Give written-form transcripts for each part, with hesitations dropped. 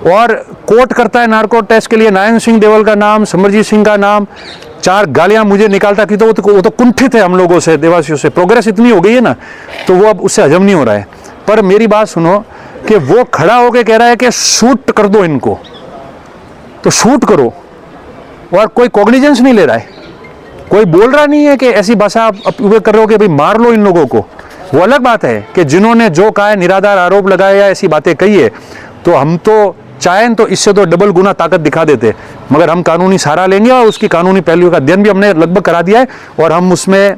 और कोट करता है नार्को टेस्ट के लिए नारायण सिंह देवल का नाम, समरजीत सिंह का नाम, 4 गालियां मुझे निकालता कि तो वो तो कुंठित है हम लोगों से, देवासियों से। प्रोग्रेस इतनी हो गई है ना, तो वो अब उससे हजम नहीं हो रहा है। पर मेरी बात सुनो कि वो खड़ा होकर कह रहा है कि शूट कर दो इनको, तो शूट करो, और कोई कॉग्निजेंस नहीं ले रहा है, कोई बोल रहा नहीं है कि ऐसी भाषा आप उपयोग कर रहे हो कि भाई मार लो इन लोगों को। वो अलग बात है कि जिन्होंने जो कहा है, निराधार आरोप लगाया या ऐसी बातें कही है, तो हम तो चाहें तो इससे तो डबल गुना ताकत दिखा देते, मगर हम कानूनी सहारा लेंगे और उसकी कानूनी पहलुओं का अध्ययन भी हमने लगभग करा दिया है, और हम उसमें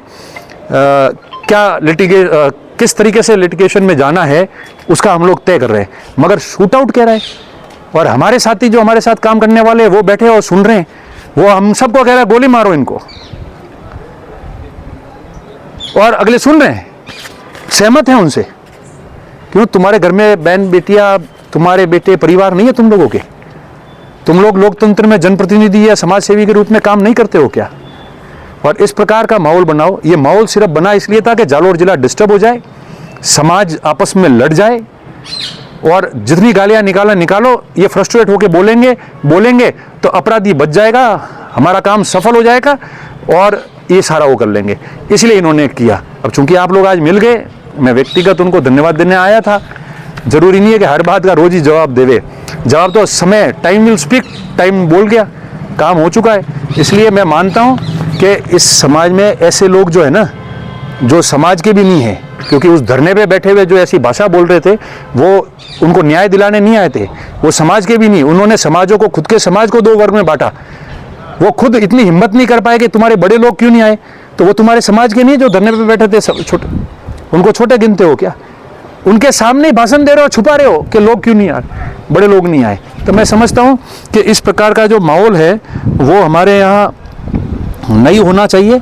किस तरीके से लिटिगेशन में जाना है उसका हम लोग तय कर रहे हैं। मगर शूट आउट कह रहा है, और हमारे साथी जो हमारे साथ काम करने वाले वो बैठे और सुन रहे हैं, वो हम सबको कह रहा है गोली मारो इनको, और अगले सुन रहे हैं, सहमत हैं उनसे। क्यों? तुम्हारे घर में बहन बेटियां, तुम्हारे बेटे परिवार नहीं है तुम लोगों के? तुम लोग लोकतंत्र में जनप्रतिनिधि या समाज सेवी के रूप में काम नहीं करते हो क्या? और इस प्रकार का माहौल बनाओ। ये माहौल सिर्फ बना इसलिए था कि जालोर जिला डिस्टर्ब हो जाए, समाज आपस में लड़ जाए, और जितनी गालियां निकालो, ये फ्रस्ट्रेट होकर बोलेंगे तो अपराधी बच जाएगा, हमारा काम सफल हो जाएगा, और ये सारा वो कर लेंगे। इसलिए इन्होंने किया। अब चूंकि आप लोग आज मिल गए, मैं व्यक्तिगत उनको धन्यवाद देने आया था। जरूरी नहीं है कि हर बात का रोज ही जवाब देवे, जवाब तो समय, टाइम विल स्पीक, टाइम बोल गया, काम हो चुका है। इसलिए मैं मानता हूं कि इस समाज में ऐसे लोग जो है ना, जो समाज के भी नहीं है, क्योंकि उस धरने पे बैठे हुए जो ऐसी भाषा बोल रहे थे, वो उनको न्याय दिलाने नहीं आए थे, वो समाज के भी नहीं। उन्होंने समाजों को, खुद के समाज को 2 वर्ग में बांटा। वो खुद इतनी हिम्मत नहीं कर पाए कि तुम्हारे बड़े लोग क्यों नहीं आए, तो वो तुम्हारे समाज के नहीं जो धरने पे बैठे थे, छोटे, उनको छोटे गिनते हो क्या? उनके सामने भाषण दे रहे हो, छुपा रहे हो कि लोग क्यों नहीं आए, बड़े लोग नहीं आए। तो मैं समझता हूं कि इस प्रकार का जो माहौल है वो हमारे यहाँ नहीं होना चाहिए।